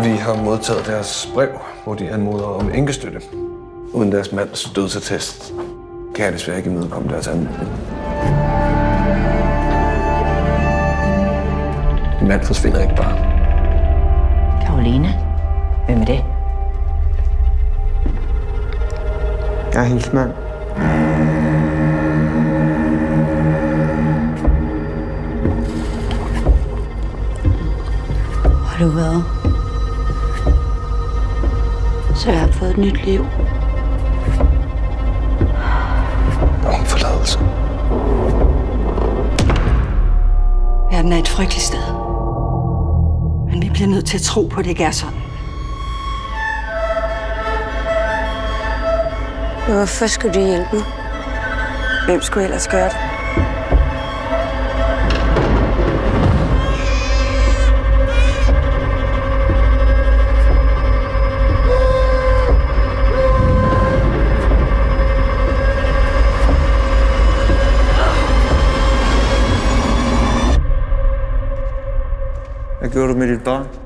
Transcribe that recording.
Vi har modtaget deres brev, hvor de anmoder om enkestøtte. Uden deres mands dødsattest kan jeg desværre ikke imødekomme deres anmodning. Min mand forsvinder ikke bare. Karoline? Hvem er det? Jeg er hendes mand. Hvor har du været? Så jeg har fået et nyt liv. Om forladelse. Verden er et frygteligt sted. Men vi bliver nødt til at tro på, at det ikke er sådan. Hvorfor skulle du hjælpe mig? Hvem skulle ellers gøre det? Hvad gjorde du med dit barn?